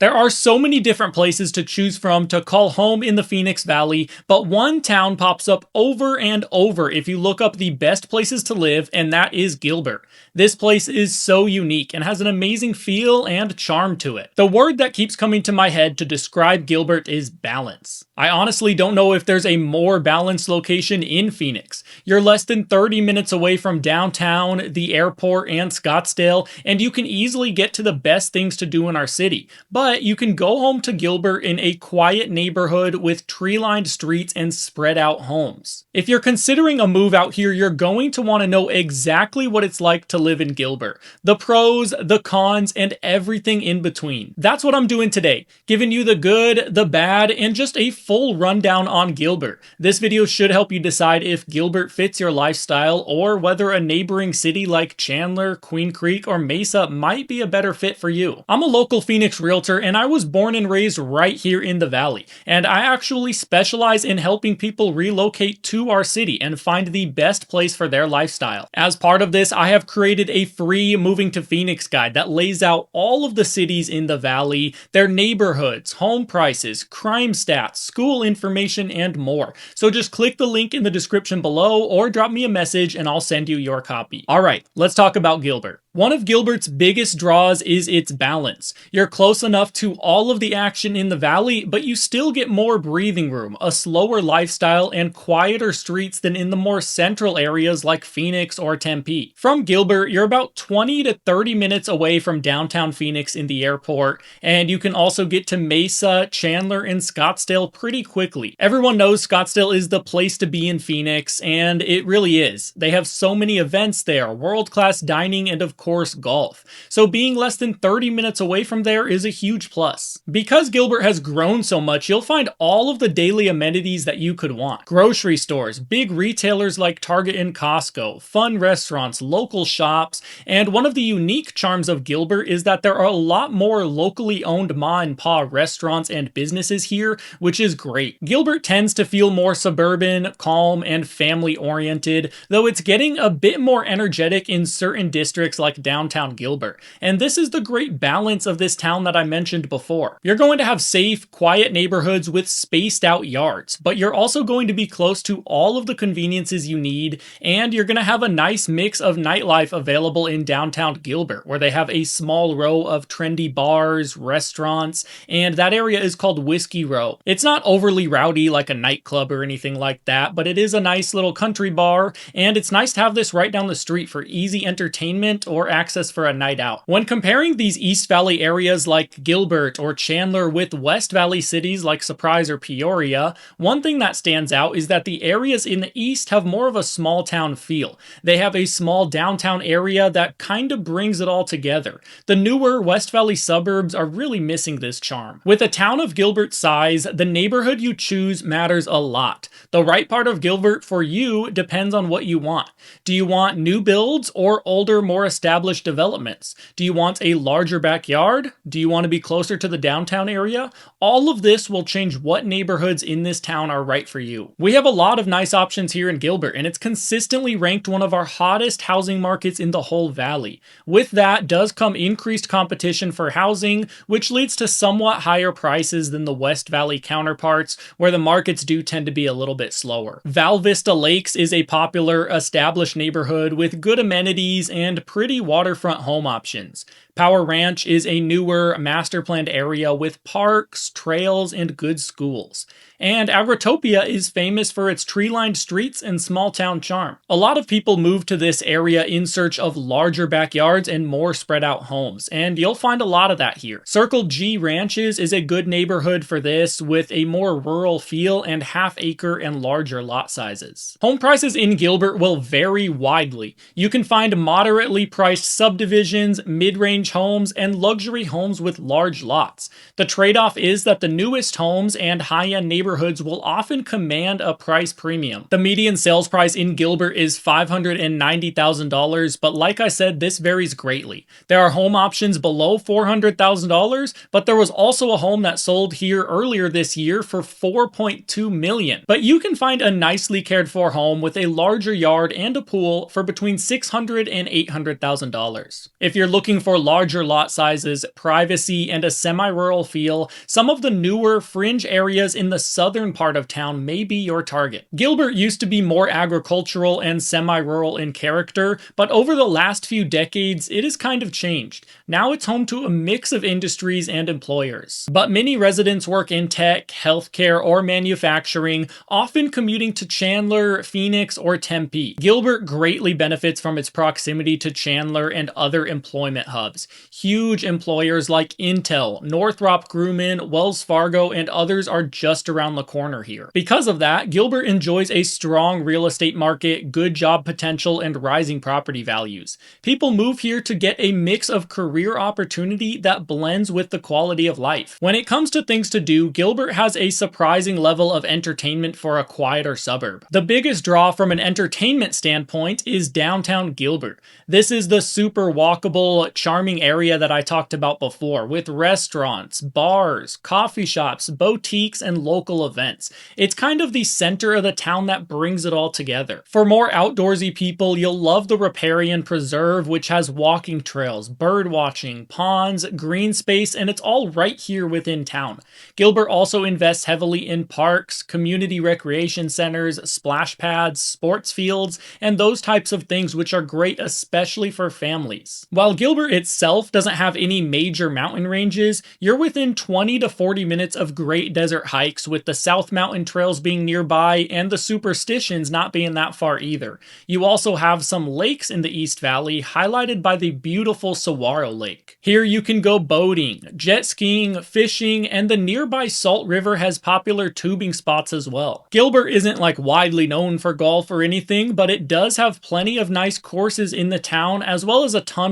There are so many different places to choose from to call home in the Phoenix Valley, but one town pops up over and over if you look up the best places to live, and that is Gilbert. This place is so unique and has an amazing feel and charm to it. The word that keeps coming to my head to describe Gilbert is balance. I honestly don't know if there's a more balanced location in Phoenix. You're less than 30 minutes away from downtown, the airport, and Scottsdale, and you can easily get to the best things to do in our city. But you can go home to Gilbert in a quiet neighborhood with tree-lined streets and spread out homes. If you're considering a move out here, you're going to want to know exactly what it's like to live in Gilbert. The pros, the cons, and everything in between. That's what I'm doing today, giving you the good, the bad, and just a full rundown on Gilbert. This video should help you decide if Gilbert fits your lifestyle or whether a neighboring city like Chandler, Queen Creek, or Mesa might be a better fit for you. I'm a local Phoenix realtor and I was born and raised right here in the Valley, and I actually specialize in helping people relocate to our city and find the best place for their lifestyle. As part of this, I have created a free Moving to Phoenix guide that lays out all of the cities in the Valley, their neighborhoods, home prices, crime stats, school information, and more. So just click the link in the description below or drop me a message and I'll send you your copy. Alright, let's talk about Gilbert. One of Gilbert's biggest draws is its balance. You're close enough to all of the action in the valley, but you still get more breathing room, a slower lifestyle, and quieter streets than in the more central areas like Phoenix or Tempe. From Gilbert, you're about 20 to 30 minutes away from downtown Phoenix in the airport, and you can also get to Mesa, Chandler, and Scottsdale pretty quickly. Everyone knows Scottsdale is the place to be in Phoenix, and it really is. They have so many events there, world-class dining, and of course golf. So being less than 30 minutes away from there is a huge plus. Because Gilbert has grown so much, you'll find all of the daily amenities that you could want. Grocery stores, big retailers like Target and Costco, fun restaurants, local shops, and one of the unique charms of Gilbert is that there are a lot more locally owned ma and pa restaurants and businesses here, which is great. Gilbert tends to feel more suburban, calm, and family oriented, though it's getting a bit more energetic in certain districts like downtown Gilbert. And this is the great balance of this town that I mentioned before. You're going to have safe, quiet neighborhoods with spaced out yards, but you're also going to be close to all of the conveniences you need, and you're going to have a nice mix of nightlife available in downtown Gilbert, where they have a small row of trendy bars, restaurants, and that area is called Whiskey Row. It's not overly rowdy like a nightclub or anything like that, but it is a nice little country bar, and it's nice to have this right down the street for easy entertainment or access for a night out. When comparing these East Valley areas like Gilbert or Chandler with West Valley cities like Surprise or Peoria, one thing that stands out is that the areas in the East have more of a small town feel. They have a small downtown area that kind of brings it all together. The newer West Valley suburbs are really missing this charm. With a town of Gilbert's size, the neighborhood you choose matters a lot. The right part of Gilbert for you depends on what you want. Do you want new builds or older, more established developments? Do you want a larger backyard? Do you want to be closer to the downtown area? All of this will change what neighborhoods in this town are right for you. We have a lot of nice options here in Gilbert, and it's consistently ranked one of our hottest housing markets in the whole valley. With that does come increased competition for housing, which leads to somewhat higher prices than the West Valley counterparts, where the markets do tend to be a little bit slower. Val Vista Lakes is a popular, established neighborhood with good amenities and pretty waterfront home options. Power Ranch is a newer, master-planned area with parks, trails, and good schools. And Agritopia is famous for its tree-lined streets and small-town charm. A lot of people move to this area in search of larger backyards and more spread-out homes, and you'll find a lot of that here. Circle G Ranches is a good neighborhood for this, with a more rural feel and half-acre and larger lot sizes. Home prices in Gilbert will vary widely. You can find moderately priced subdivisions, mid-range homes, and luxury homes with large lots. The trade-off is that the newest homes and high-end neighborhoods will often command a price premium. The median sales price in Gilbert is $590,000, but like I said, this varies greatly. There are home options below $400,000, but there was also a home that sold here earlier this year for $4.2 million. But you can find a nicely cared for home with a larger yard and a pool for between $600,000 and $800,000. If you're looking for larger lot sizes, privacy, and a semi-rural feel, some of the newer fringe areas in the southern part of town may be your target. Gilbert used to be more agricultural and semi-rural in character, but over the last few decades, it has kind of changed. Now it's home to a mix of industries and employers. But many residents work in tech, healthcare, or manufacturing, often commuting to Chandler, Phoenix, or Tempe. Gilbert greatly benefits from its proximity to Chandler and other employment hubs. Huge employers like Intel, Northrop Grumman, Wells Fargo, and others are just around the corner here. Because of that, Gilbert enjoys a strong real estate market, good job potential, and rising property values. People move here to get a mix of career opportunity that blends with the quality of life. When it comes to things to do, Gilbert has a surprising level of entertainment for a quieter suburb. The biggest draw from an entertainment standpoint is downtown Gilbert. This is the super walkable, charming area that I talked about before, with restaurants, bars, coffee shops, boutiques, and local events. It's kind of the center of the town that brings it all together. For more outdoorsy people, you'll love the Riparian Preserve, which has walking trails, bird watching, ponds, green space, and it's all right here within town. Gilbert also invests heavily in parks, community recreation centers, splash pads, sports fields, and those types of things which are great especially for families. While Gilbert itself doesn't have any major mountain ranges, you're within 20 to 40 minutes of great desert hikes, with the South Mountain trails being nearby and the Superstitions not being that far either. You also have some lakes in the East Valley, highlighted by the beautiful Saguaro Lake. Here you can go boating, jet skiing, fishing, and the nearby Salt River has popular tubing spots as well. Gilbert isn't like widely known for golf or anything, but it does have plenty of nice courses in the town, as well as a ton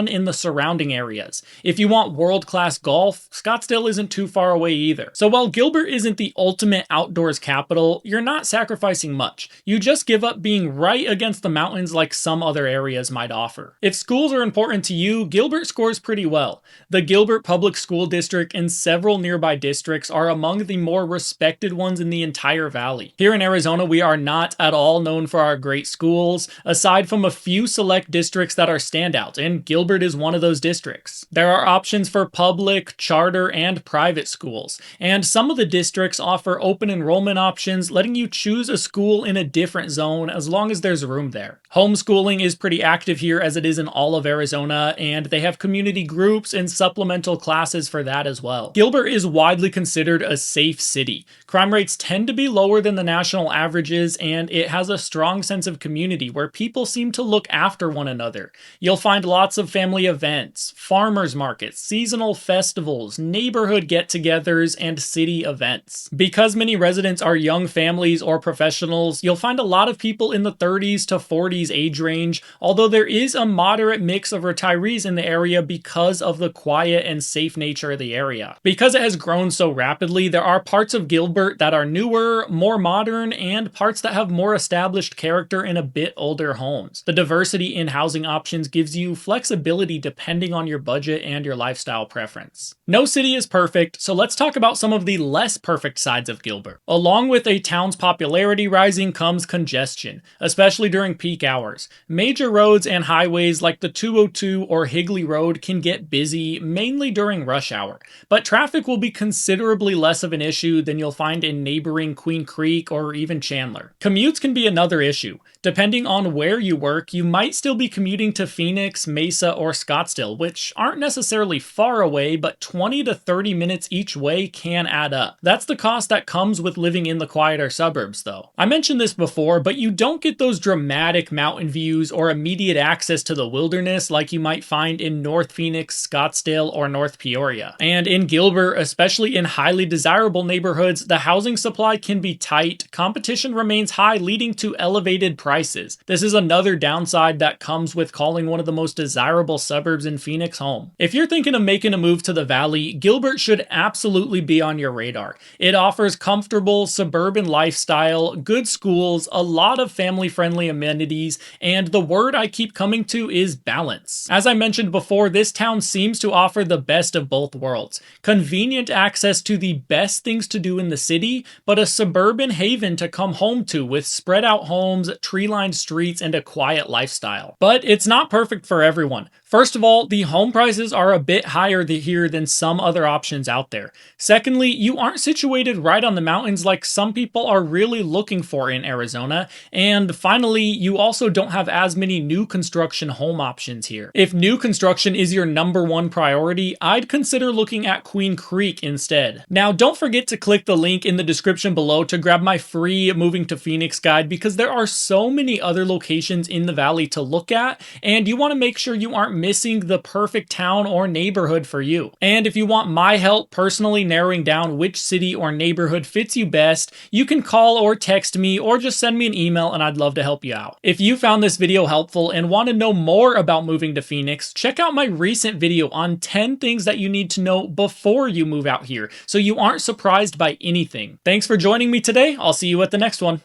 in the surrounding areas. If you want world-class golf, Scottsdale isn't too far away either. So while Gilbert isn't the ultimate outdoors capital, you're not sacrificing much. You just give up being right against the mountains like some other areas might offer. If schools are important to you, Gilbert scores pretty well. The Gilbert Public School District and several nearby districts are among the more respected ones in the entire valley. Here in Arizona, we are not at all known for our great schools, aside from a few select districts that are standouts, and Gilbert is one of those districts. There are options for public, charter, and private schools, and some of the districts offer open enrollment options, letting you choose a school in a different zone as long as there's room there. Homeschooling is pretty active here, as it is in all of Arizona, and they have community groups and supplemental classes for that as well. Gilbert is widely considered a safe city. Crime rates tend to be lower than the national averages, and it has a strong sense of community where people seem to look after one another. You'll find lots of family events, farmers markets, seasonal festivals, neighborhood get-togethers, and city events. Because many residents are young families or professionals, you'll find a lot of people in the 30s to 40s age range, although there is a moderate mix of retirees in the area because of the quiet and safe nature of the area. Because it has grown so rapidly, there are parts of Gilbert that are newer, more modern, and parts that have more established character in a bit older homes. The diversity in housing options gives you flexibility depending on your budget and your lifestyle preference. No city is perfect, so let's talk about some of the less perfect sides of Gilbert. Along with a town's popularity rising comes congestion, especially during peak hours. Major roads and highways like the 202 or Higley Road can get busy, mainly during rush hour, but traffic will be considerably less of an issue than you'll find in neighboring Queen Creek or even Chandler. Commutes can be another issue. Depending on where you work, you might still be commuting to Phoenix, Mesa, or Scottsdale, which aren't necessarily far away, but 20 to 30 minutes each way can add up. That's the cost that comes with living in the quieter suburbs, though. I mentioned this before, but you don't get those dramatic mountain views or immediate access to the wilderness like you might find in North Phoenix, Scottsdale, or North Peoria. And in Gilbert, especially in highly desirable neighborhoods, the housing supply can be tight, competition remains high, leading to elevated prices. This is another downside that comes with calling one of the most desirable suburbs in Phoenix home. If you're thinking of making a move to the valley, Gilbert should absolutely be on your radar. It offers comfortable suburban lifestyle, good schools, a lot of family-friendly amenities, and the word I keep coming to is balance. As I mentioned before, this town seems to offer the best of both worlds. Convenient access to the best things to do in the city, but a suburban haven to come home to with spread out homes, tree-lined streets, and a quiet lifestyle. But it's not perfect for everyone. First of all, the home prices are a bit higher here than some other options out there. Secondly, you aren't situated right on the mountains like some people are really looking for in Arizona. And finally, you also don't have as many new construction home options here. If new construction is your #1 priority, I'd consider looking at Queen Creek instead. Now, don't forget to click the link in the description below to grab my free Moving to Phoenix guide, because there are so many other locations in the valley to look at, and you want to make sure you aren't missing the perfect town or neighborhood for you. And if you want my help personally narrowing down which city or neighborhood fits you best, you can call or text me or just send me an email and I'd love to help you out. If you found this video helpful and want to know more about moving to Phoenix, check out my recent video on 10 things that you need to know before you move out here so you aren't surprised by anything. Thanks for joining me today. I'll see you at the next one.